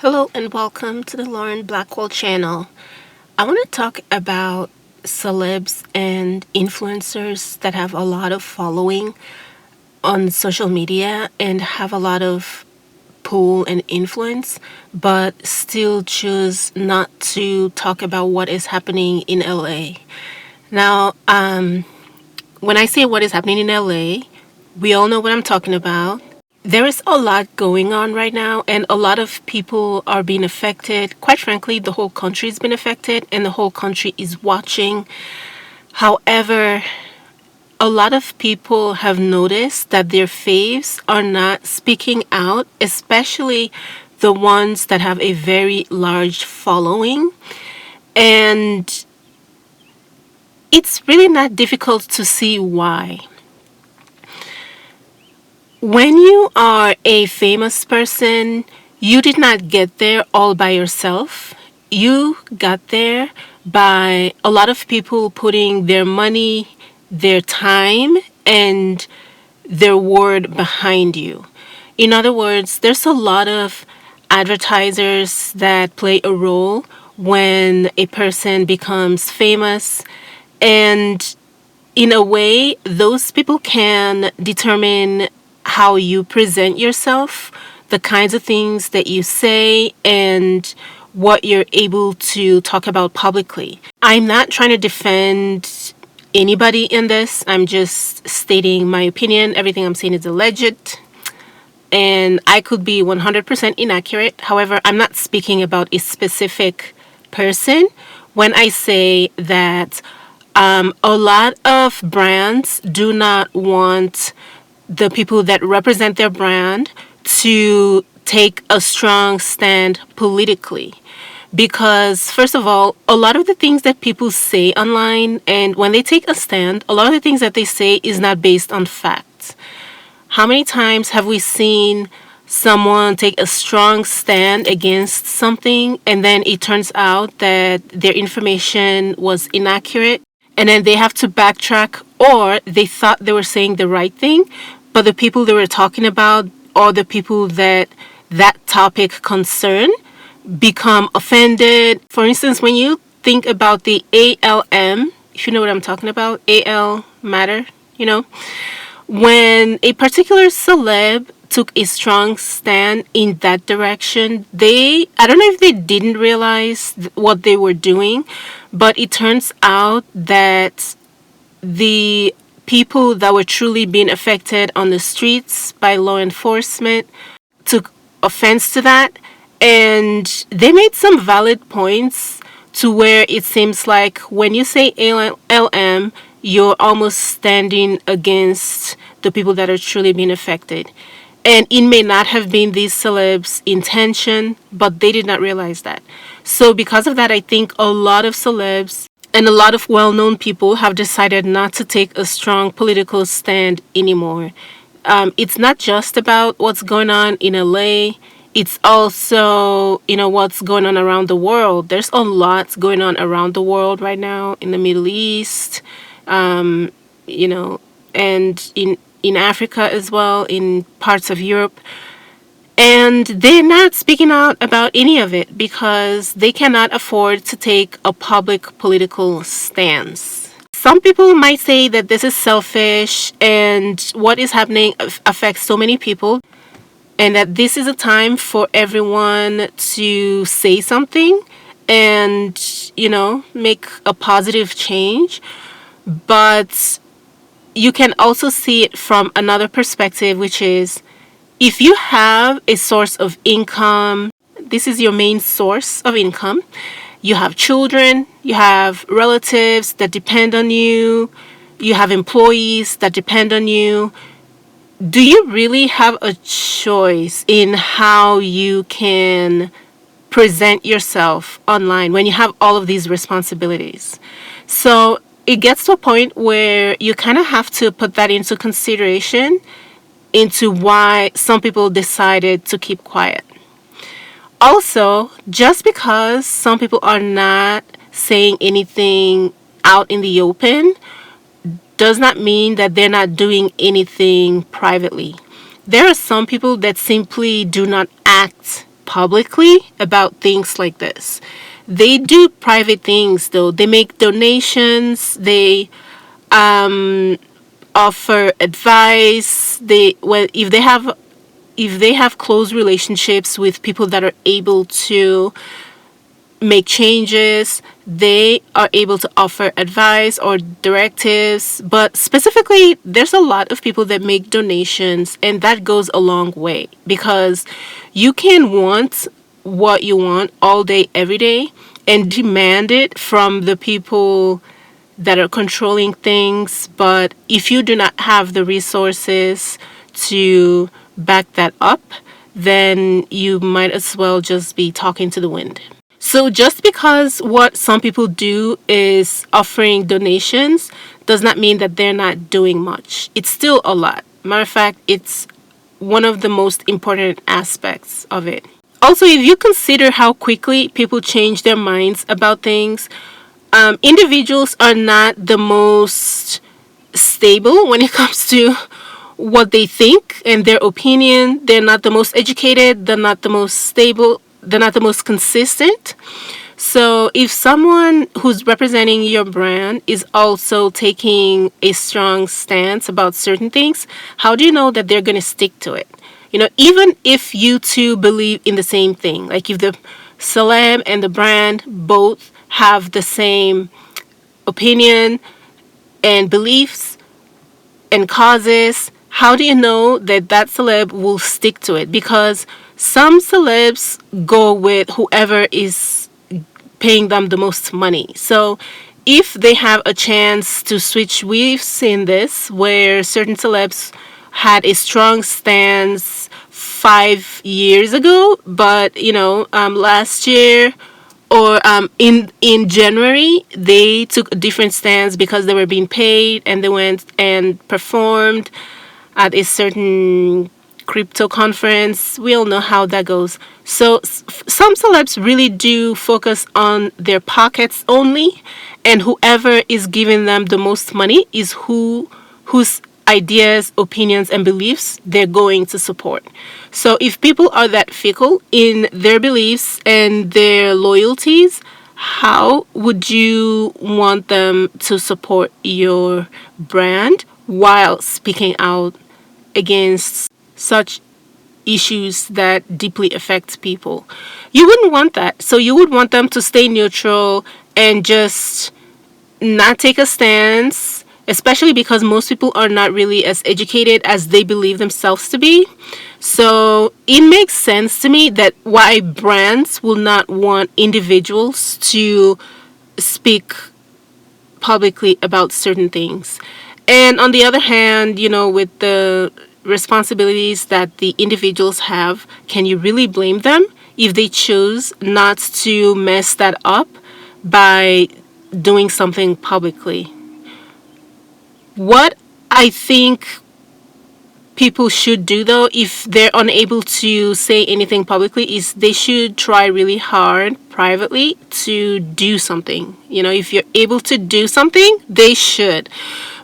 Hello and welcome to the Lauren Blackwell channel. I want to talk about celebs and influencers that have a lot of following on social media and have a lot of pull and influence, but still choose not to talk about what is happening in LA. Now, when I say what is happening in LA, we all know what I'm talking about. There is a lot going on right now, and a lot of people are being affected. Quite frankly, the whole country has been affected, and the whole country is watching. However, a lot of people have noticed that their faves are not speaking out, especially the ones that have a very large following. And it's really not difficult to see why. When you are a famous person, you did not get there all by yourself. You got there by a lot of people putting their money, their time, and their word behind you. In other words, there's a lot of advertisers that play a role when a person becomes famous, and in a way, those people can determine how you present yourself, the kinds of things that you say, and what you're able to talk about publicly. I'm not trying to defend anybody in this. I'm just stating my opinion. Everything I'm saying is alleged, and I could be 100% inaccurate. However, I'm not speaking about a specific person when I say that a lot of brands do not want the people that represent their brand to take a strong stand politically. Because, first of all, a lot of the things that people say online, and when they take a stand, a lot of the things that they say is not based on facts. How many times have we seen someone take a strong stand against something, and then it turns out that their information was inaccurate, and then they have to backtrack, or they thought they were saying the right thing, but the people they were talking about, or the people that topic concern, become offended. For instance, when you think about the ALM, if you know what I'm talking about, AL matter, when a particular celeb took a strong stand in that direction, I don't know if they didn't realize what they were doing, but it turns out that the people that were truly being affected on the streets by law enforcement took offense to that, and they made some valid points to where it seems like when you say ALM, you're almost standing against the people that are truly being affected. And it may not have been these celebs' intention, but they did not realize that. So because of that, I think a lot of celebs and a lot of well-known people have decided not to take a strong political stand anymore. It's not just about what's going on in LA. It's also, what's going on around the world. There's a lot going on around the world right now in the Middle East, and in Africa as well, in parts of Europe. And they're not speaking out about any of it because they cannot afford to take a public political stance. Some people might say that this is selfish and what is happening affects so many people, and that this is a time for everyone to say something and, make a positive change. But you can also see it from another perspective, which is if you have a source of income, this is your main source of income. You have children, you have relatives that depend on you, you have employees that depend on you. Do you really have a choice in how you can present yourself online when you have all of these responsibilities? So it gets to a point where you kind of have to put that into consideration into why some people decided to keep quiet. Also, just because some people are not saying anything out in the open does not mean that they're not doing anything privately. There are some people that simply do not act publicly about things like this. They do private things though. They make donations, they offer advice. If they have close relationships with people that are able to make changes, they are able to offer advice or directives. But specifically, there's a lot of people that make donations, and that goes a long way, because you can want what you want all day, every day, and demand it from the people that are controlling things. But if you do not have the resources to back that up, then you might as well just be talking to the wind. So just because what some people do is offering donations does not mean that they're not doing much. It's still a lot. Matter of fact, it's one of the most important aspects of it. Also, if you consider how quickly people change their minds about things, individuals are not the most stable when it comes to what they think and their opinion. They're not the most educated, they're not the most stable, they're not the most consistent. So if someone who's representing your brand is also taking a strong stance about certain things, how do you know that they're going to stick to it? Even if you two believe in the same thing, like if the celeb and the brand both have the same opinion and beliefs and causes, how do you know that that celeb will stick to it? Because some celebs go with whoever is paying them the most money. So if they have a chance to switch, we've seen this where certain celebs had a strong stance 5 years ago, but last year or in January they took a different stance because they were being paid, and they went and performed at a certain crypto conference. We all know how that goes. So some celebs really do focus on their pockets only, and whoever is giving them the most money is whose ideas, opinions, and beliefs they're going to support. So if people are that fickle in their beliefs and their loyalties, how would you want them to support your brand while speaking out against such issues that deeply affect people? You wouldn't want that. So you would want them to stay neutral and just not take a stance, especially because most people are not really as educated as they believe themselves to be. So it makes sense to me that why brands will not want individuals to speak publicly about certain things. And on the other hand, with the responsibilities that the individuals have, can you really blame them if they choose not to mess that up by doing something publicly? What I think people should do, though, if they're unable to say anything publicly, is they should try really hard privately to do something. If you're able to do something, they should.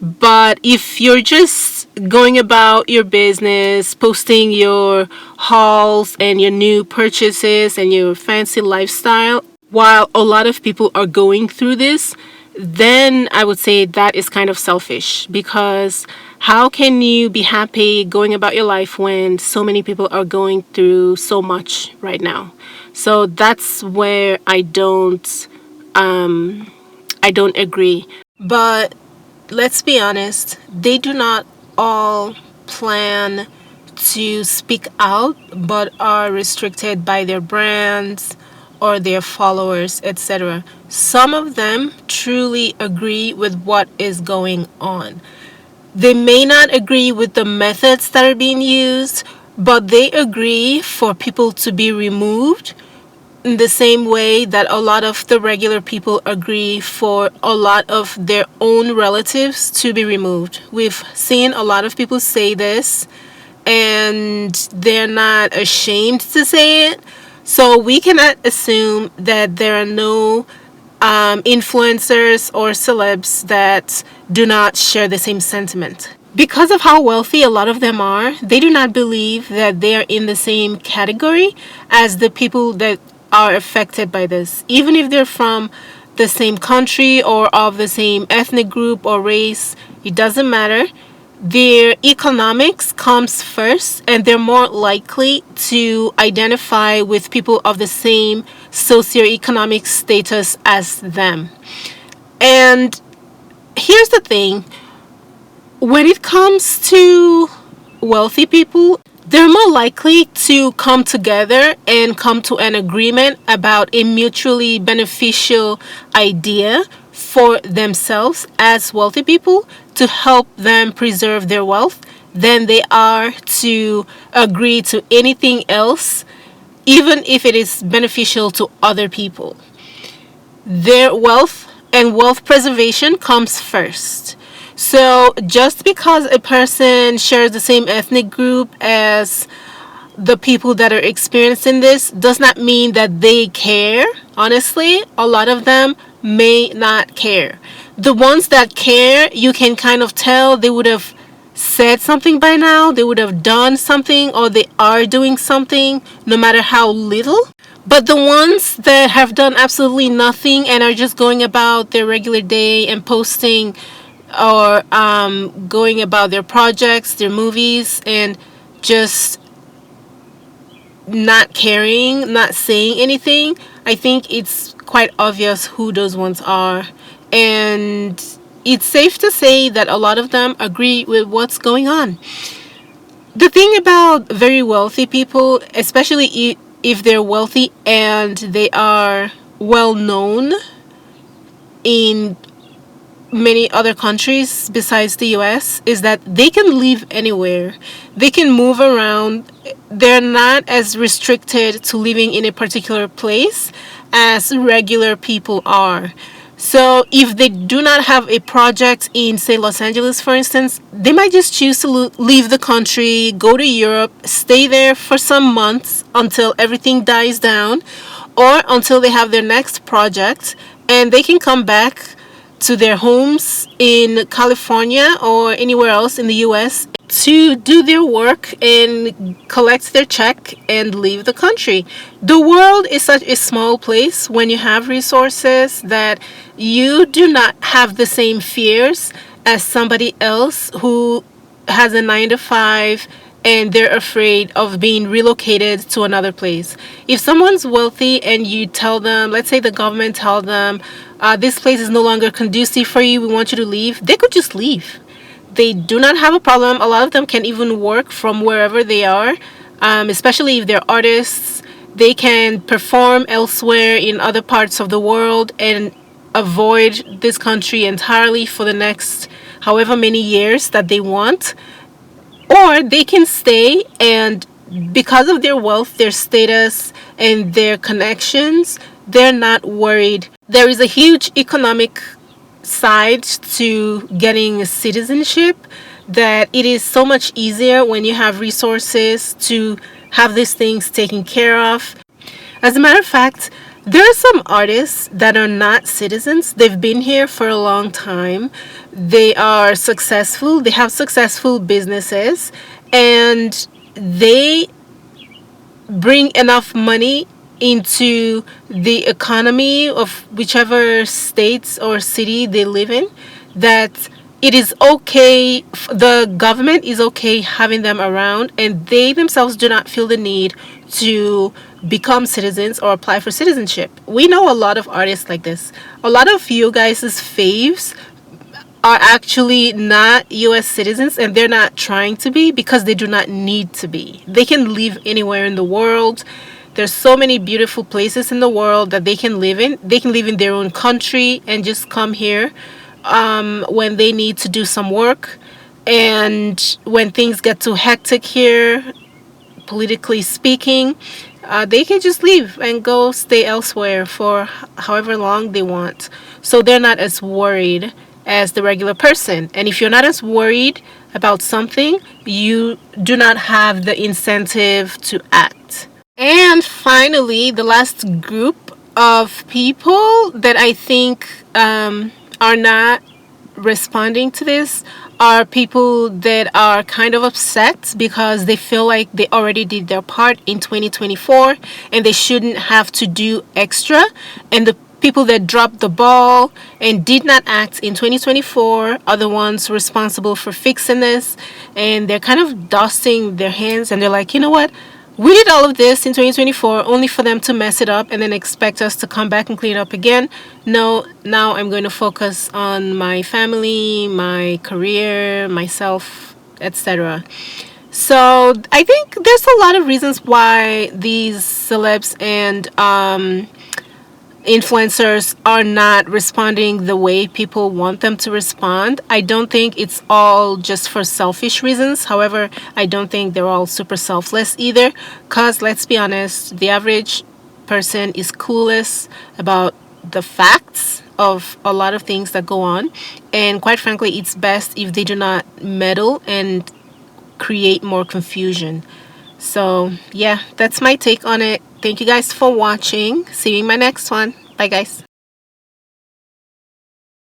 But if you're just going about your business, posting your hauls and your new purchases and your fancy lifestyle, while a lot of people are going through this, then I would say that is kind of selfish, because how can you be happy going about your life when so many people are going through so much right now? So that's where I don't agree. But let's be honest, they do not all plan to speak out, but are restricted by their brands or their followers, etc. Some of them truly agree with what is going on. They may not agree with the methods that are being used, but they agree for people to be removed in the same way that a lot of the regular people agree for a lot of their own relatives to be removed. We've seen a lot of people say this, and they're not ashamed to say it. So we cannot assume that there are no influencers or celebs that do not share the same sentiment. Because of how wealthy a lot of them are, they do not believe that they are in the same category as the people that are affected by this. Even if they're from the same country or of the same ethnic group or race, it doesn't matter. Their economics comes first, and they're more likely to identify with people of the same socioeconomic status as them. And here's the thing, when it comes to wealthy people, they're more likely to come together and come to an agreement about a mutually beneficial idea for themselves as wealthy people to help them preserve their wealth than they are to agree to anything else, even if it is beneficial to other people. Their wealth and wealth preservation comes first. So just because a person shares the same ethnic group as the people that are experiencing this does not mean that they care. Honestly, a lot of them may not care. The ones that care, you can kind of tell they would have said something by now, they would have done something, or they are doing something, no matter how little. But the ones that have done absolutely nothing and are just going about their regular day and posting or going about their projects, their movies, and just not caring, not saying anything, I think it's quite obvious who those ones are. And it's safe to say that a lot of them agree with what's going on. The thing about very wealthy people, especially if they're wealthy and they are well known in many other countries besides the US, is that they can live anywhere. They can move around. They're not as restricted to living in a particular place as regular people are. So if they do not have a project in, say, Los Angeles, for instance, they might just choose to leave the country, go to Europe, stay there for some months until everything dies down, or until they have their next project, and they can come back to their homes in California or anywhere else in the US to do their work and collect their check and leave the country. The world is such a small place when you have resources that you do not have the same fears as somebody else who has a 9 to 5 and they're afraid of being relocated to another place. If someone's wealthy and you tell them, let's say the government tell them, this place is no longer conducive for you, we want you to leave, they could just leave. They do not have a problem. A lot of them can even work from wherever they are, especially if they're artists. They can perform elsewhere in other parts of the world and avoid this country entirely for the next however many years that they want. Or they can stay, and because of their wealth, their status, and their connections, they're not worried. There is a huge economic side to getting citizenship, that it is so much easier when you have resources to have these things taken care of. As a matter of fact, there are some artists that are not citizens. They've been here for a long time. They are successful. They have successful businesses, and they bring enough money into the economy of whichever states or city they live in that it is okay, the government is okay having them around, and they themselves do not feel the need to become citizens or apply for citizenship. We know a lot of artists like this. A lot of you guys' faves are actually not US citizens, and they're not trying to be because they do not need to be. They can live anywhere in the world. There's so many beautiful places in the world that they can live in. They can live in their own country and just come here when they need to do some work. And when things get too hectic here, politically speaking, they can just leave and go stay elsewhere for however long they want. So they're not as worried as the regular person. And if you're not as worried about something, you do not have the incentive to act. And finally, the last group of people that I think are not responding to this are people that are kind of upset because they feel like they already did their part in 2024 and they shouldn't have to do extra. And the people that dropped the ball and did not act in 2024 are the ones responsible for fixing this. And they're kind of dusting their hands and they're like, you know what? We did all of this in 2024 only for them to mess it up and then expect us to come back and clean it up again. No, now I'm going to focus on my family, my career, myself, etc. So I think there's a lot of reasons why these celebs and influencers are not responding the way people want them to respond. I don't think it's all just for selfish reasons. However, I don't think they're all super selfless either. Because let's be honest, the average person is clueless about the facts of a lot of things that go on. And quite frankly, it's best if they do not meddle and create more confusion. So, yeah, that's my take on it. Thank you guys for watching. See you in my next one. Bye, guys.